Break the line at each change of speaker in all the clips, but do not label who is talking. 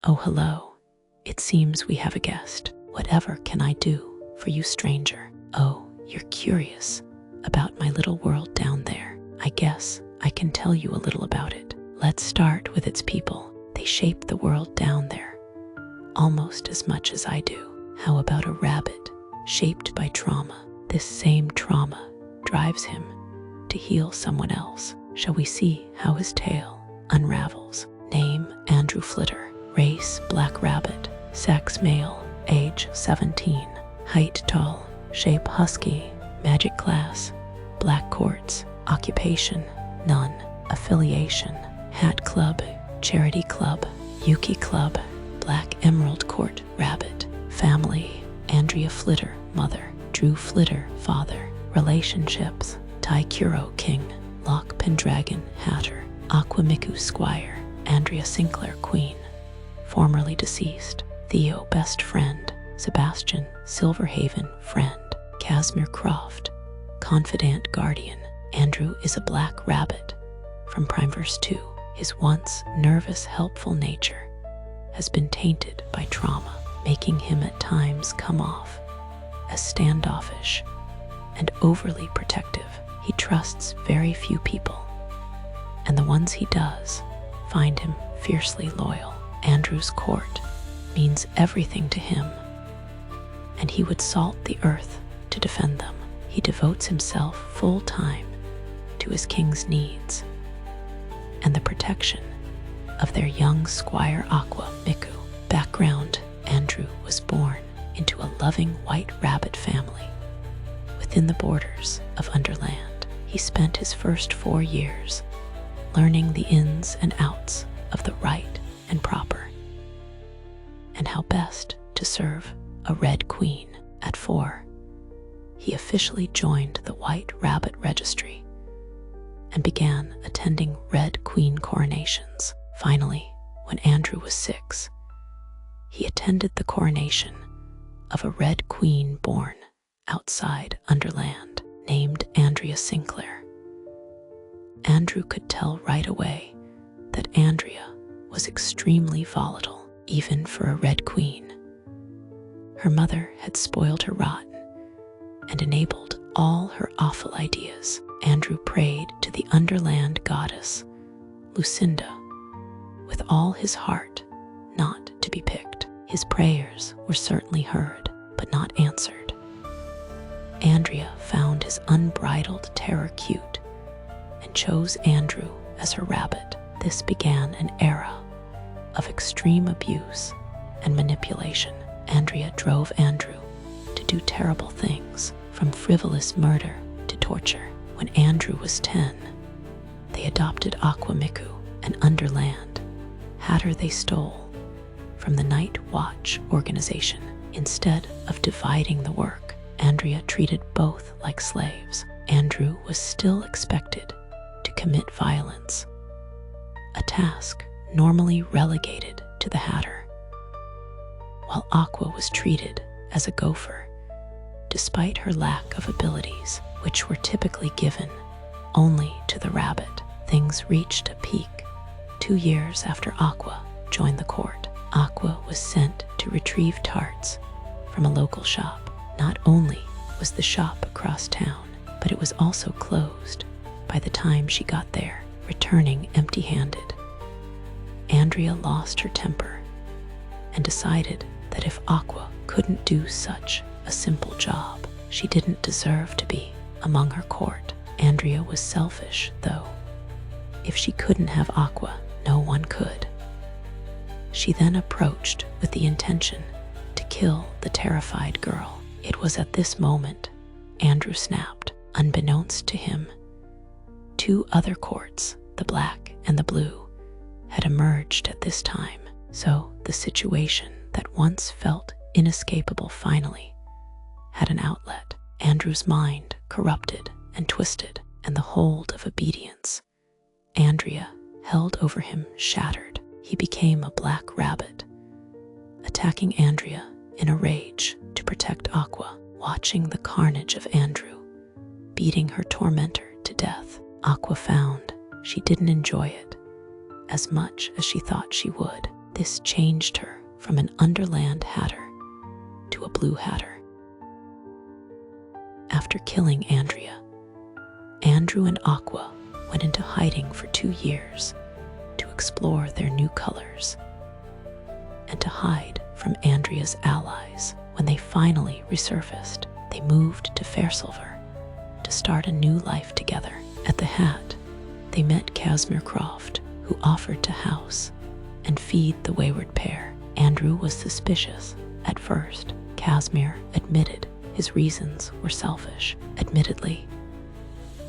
"Oh, hello. It seems we have a guest. Whatever can I do for you, stranger? Oh, you're curious about my little world down there. I guess I can tell you a little about it. Let's start with its people. They shape the world down there almost as much as I do. How about a rabbit shaped by trauma? This same trauma drives him to heal someone else. Shall we see how his tale unravels? Name Andrew Flitter. Race black rabbit. Sex male. Age 17. Height tall. Shape husky. Magic class black quartz. Occupation none. Affiliation Hat Club, Charity Club, Yuki Club. Black Emerald Court Rabbit. Family Andrea Flitter, mother. Drew Flitter, father. Relationships Taikuro King, Lock Pendragon Hatter. Aqua Miku Squire, Andrea Sinclair Queen. Formerly deceased. Theo best friend. Sebastian Silverhaven friend. Casimir Croft, confidant guardian. Andrew is a black rabbit. From Primeverse 2, his once nervous, helpful nature has been tainted by trauma, making him at times come off as standoffish and overly protective. He trusts very few people, and the ones he does find him fiercely loyal. Andrew's court means everything to him, and he would salt the earth to defend them. He devotes himself full time to his king's needs and the protection of their young squire Aqua Miku. Background: Andrew was born into a loving white rabbit family within the borders of Underland. He spent his first 4 years learning the ins and outs of the right and proper, and how best to serve a red queen. At 4, he officially joined the White Rabbit Registry and began attending Red Queen coronations. Finally, when Andrew was 6, he attended the coronation of a Red Queen born outside Underland, named Andrea Sinclair. Andrew could tell right away that Andrea was extremely volatile, even for a Red Queen. Her mother had spoiled her rotten and enabled all her awful ideas. Andrew prayed to the Underland goddess, Lucinda, with all his heart, not to be picked. His prayers were certainly heard, but not answered. Andrea found his unbridled terror cute and chose Andrew as her rabbit. This began an era of extreme abuse and manipulation. Andrea drove Andrew to do terrible things, from frivolous murder to torture. When Andrew was 10, they adopted Aqua Miku, an Underland hatter they stole from the Night Watch organization. Instead of dividing the work, Andrea treated both like slaves. Andrew was still expected to commit violence, a task normally relegated to the hatter, while Aqua was treated as a gopher, despite her lack of abilities, which were typically given only to the rabbit. Things reached a peak 2 years after Aqua joined the court. Aqua was sent to retrieve tarts from a local shop. Not only was the shop across town, but it was also closed by the time she got there, returning empty-handed. Andrea lost her temper and decided that if Aqua couldn't do such a simple job, she didn't deserve to be among her court. Andrea was selfish, though. If she couldn't have Aqua, no one could. She then approached with the intention to kill the terrified girl. It was at this moment Andrew snapped. Unbeknownst to him, 2 other courts, the black and the blue, had emerged at this time. So the situation that once felt inescapable finally had an outlet. Andrew's mind corrupted and twisted, and the hold of obedience Andrea held over him shattered. He became a black rabbit, attacking Andrea in a rage to protect Aqua. Watching the carnage of Andrew beating her tormentor to death, Aqua found she didn't enjoy it as much as she thought she would. This changed her from an Underland hatter to a blue hatter. After killing Andrea, Andrew and Aqua went into hiding for 2 years to explore their new colors and to hide from Andrea's allies. When they finally resurfaced, they moved to Fairsilver to start a new life together. At the Hat, they met Casimir Croft, who offered to house and feed the wayward pair. Andrew was suspicious at first. Casimir admitted his reasons were selfish. Admittedly,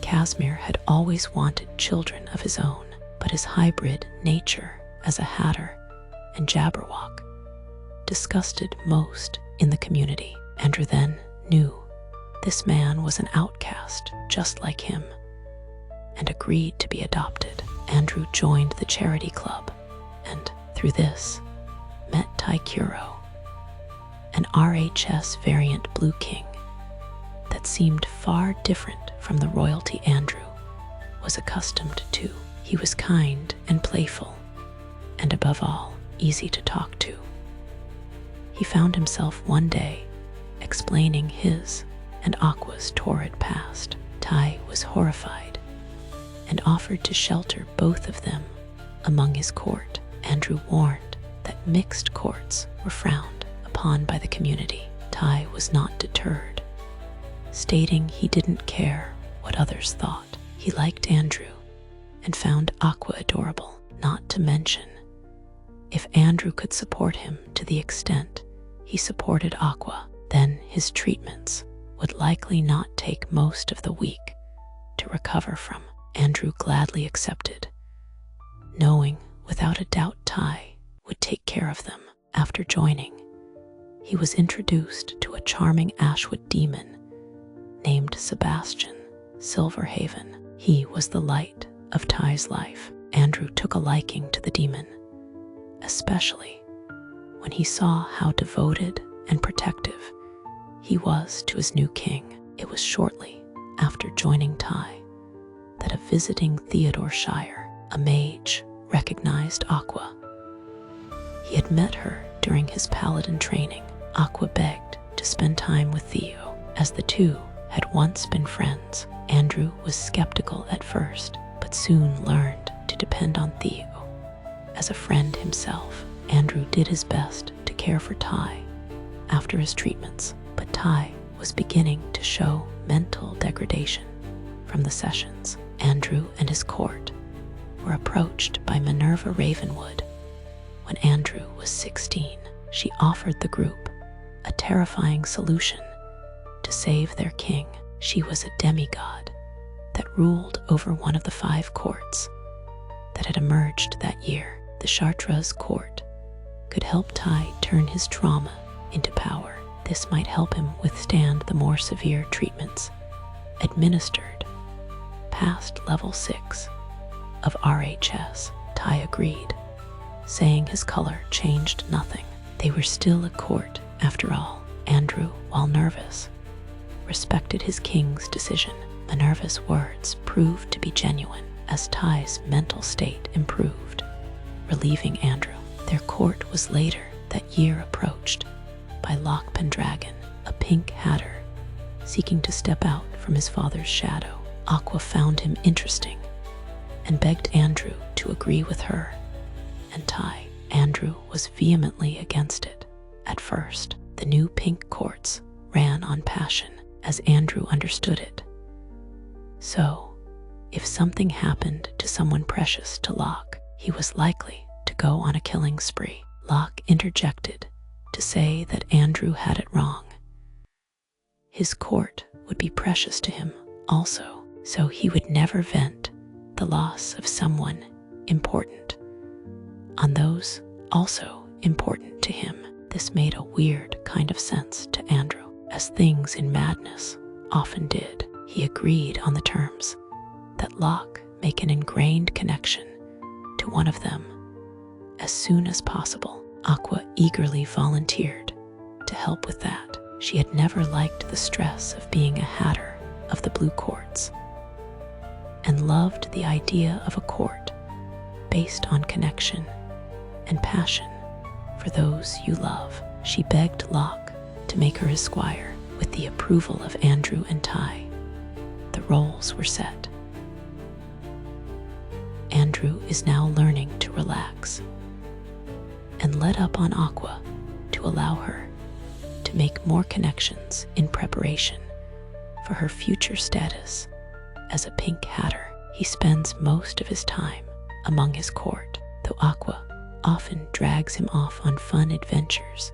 Casimir had always wanted children of his own, but his hybrid nature as a hatter and Jabberwock disgusted most in the community. Andrew then knew this man was an outcast just like him and agreed to be adopted. Andrew joined the charity club and, through this, met Taikuro, an RHS variant Blue King that seemed far different from the royalty Andrew was accustomed to. He was kind and playful, and above all, easy to talk to. He found himself one day explaining his and Aqua's torrid past. Tai was horrified and offered to shelter both of them among his court. Andrew warned that mixed courts were frowned upon by the community. Tai was not deterred, stating he didn't care what others thought. He liked Andrew and found Aqua adorable, not to mention, if Andrew could support him to the extent he supported Aqua, then his treatments would likely not take most of the week to recover from. Andrew gladly accepted, knowing without a doubt Tai would take care of them. After joining, he was introduced to a charming Ashwood demon named Sebastian Silverhaven. He was the light of Tai's life. Andrew took a liking to the demon, especially when he saw how devoted and protective he was to his new king. It was shortly after joining Tai that a visiting Theodore Shire, a mage, recognized Aqua. He had met her during his paladin training. Aqua begged to spend time with Theo. As the two had once been friends, Andrew was skeptical at first, but soon learned to depend on Theo as a friend himself. Andrew did his best to care for Tai after his treatments, but Tai was beginning to show mental degradation from the sessions. Andrew and his court were approached by Minerva Ravenwood. When Andrew was 16, she offered the group a terrifying solution to save their king. She was a demigod that ruled over one of the 5 courts that had emerged that year. The Chartres court could help Tai turn his trauma into power. This might help him withstand the more severe treatments administered past level 6 of RHS. Tai agreed, saying his color changed nothing. They were still a court after all. Andrew, while nervous, respected his king's decision. Minerva's words proved to be genuine as Tai's mental state improved, relieving Andrew. Their court was later that year approached by Loch Pendragon, a pink hatter seeking to step out from his father's shadow. Aqua found him interesting and begged Andrew to agree with her and Tai. Andrew was vehemently against it. At first, the new pink courts ran on passion, as Andrew understood it. So, if something happened to someone precious to Locke, he was likely to go on a killing spree. Locke interjected to say that Andrew had it wrong. His court would be precious to him also, so he would never vent the loss of someone important on those also important to him. This made a weird kind of sense to Andrew, as things in madness often did. He agreed on the terms that Locke make an ingrained connection to one of them as soon as possible. Aqua eagerly volunteered to help with that. She had never liked the stress of being a hatter of the blue courts and loved the idea of a court based on connection and passion for those you love. She begged Locke to make her his squire with the approval of Andrew and Ty. The roles were set. Andrew is now learning to relax and let up on Aqua to allow her to make more connections in preparation for her future status as a Pink Hatter. He spends most of his time among his court, though Aqua often drags him off on fun adventures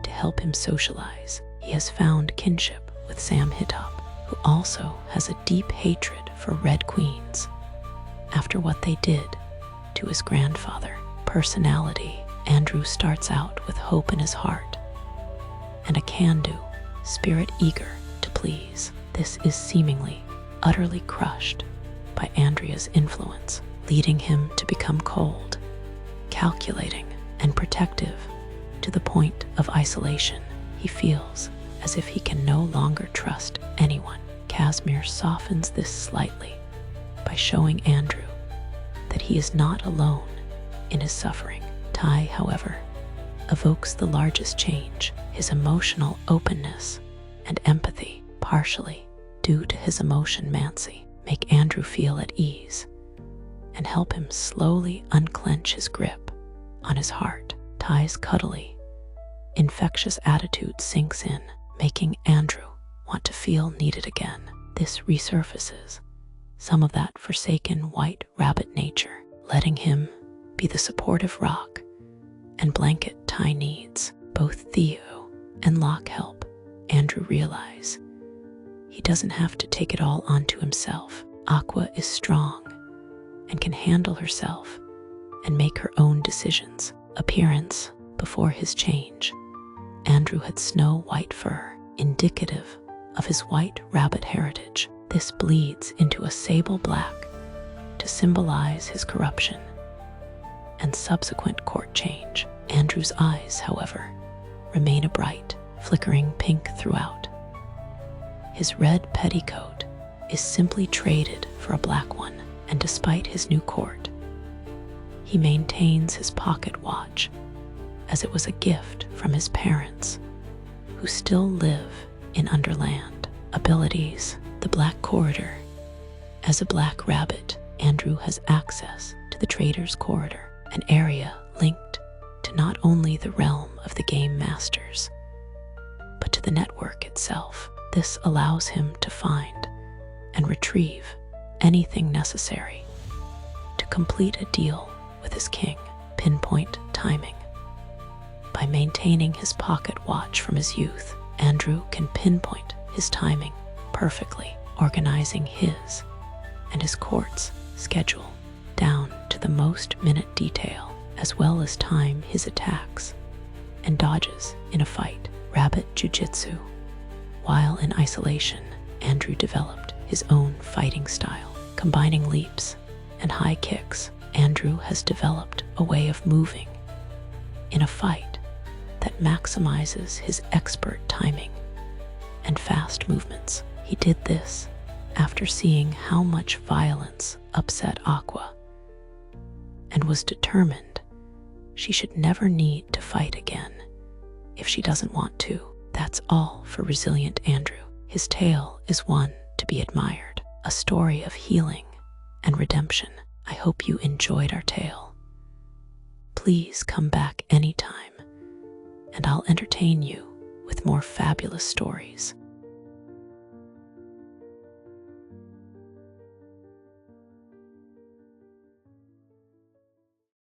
to help him socialize. He has found kinship with Sam Hittop, who also has a deep hatred for Red Queens after what they did to his grandfather. Personality: Andrew starts out with hope in his heart and a can-do spirit, eager to please. This is seemingly utterly crushed by Andrea's influence, leading him to become cold, calculating, and protective to the point of isolation. He feels as if he can no longer trust anyone. Casimir softens this slightly by showing Andrew that he is not alone in his suffering. Ty, however, evokes the largest change. His emotional openness and empathy, partially due to his emotion mancy, make Andrew feel at ease and help him slowly unclench his grip on his heart. Ty's cuddly, infectious attitude sinks in, making Andrew want to feel needed again. This resurfaces some of that forsaken white rabbit nature, letting him be the supportive rock and blanket Ty needs. Both Theo and Locke help Andrew realize he doesn't have to take it all onto himself. Aqua is strong and can handle herself and make her own decisions. Appearance: before his change, Andrew had snow-white fur, indicative of his white rabbit heritage. This bleeds into a sable black to symbolize his corruption and subsequent court change. Andrew's eyes, however, remain a bright, flickering pink throughout. His red petticoat is simply traded for a black one, and despite his new court, he maintains his pocket watch as it was a gift from his parents, who still live in Underland. Abilities: the Black Corridor. As a black rabbit, Andrew has access to the Trader's Corridor, an area linked to not only the realm of the Game Masters, but to the network itself. This allows him to find and retrieve anything necessary to complete a deal with his king. Pinpoint timing. By maintaining his pocket watch from his youth, Andrew can pinpoint his timing perfectly, organizing his and his court's schedule down to the most minute detail, as well as time his attacks and dodges in a fight. Rabbit Jiu-Jitsu. While in isolation, Andrew developed his own fighting style. Combining leaps and high kicks, Andrew has developed a way of moving in a fight that maximizes his expert timing and fast movements. He did this after seeing how much violence upset Aqua, and was determined she should never need to fight again if she doesn't want to. That's all for resilient Andrew. His tale is one to be admired, a story of healing and redemption. I hope you enjoyed our tale. Please come back anytime, and I'll entertain you with more fabulous stories.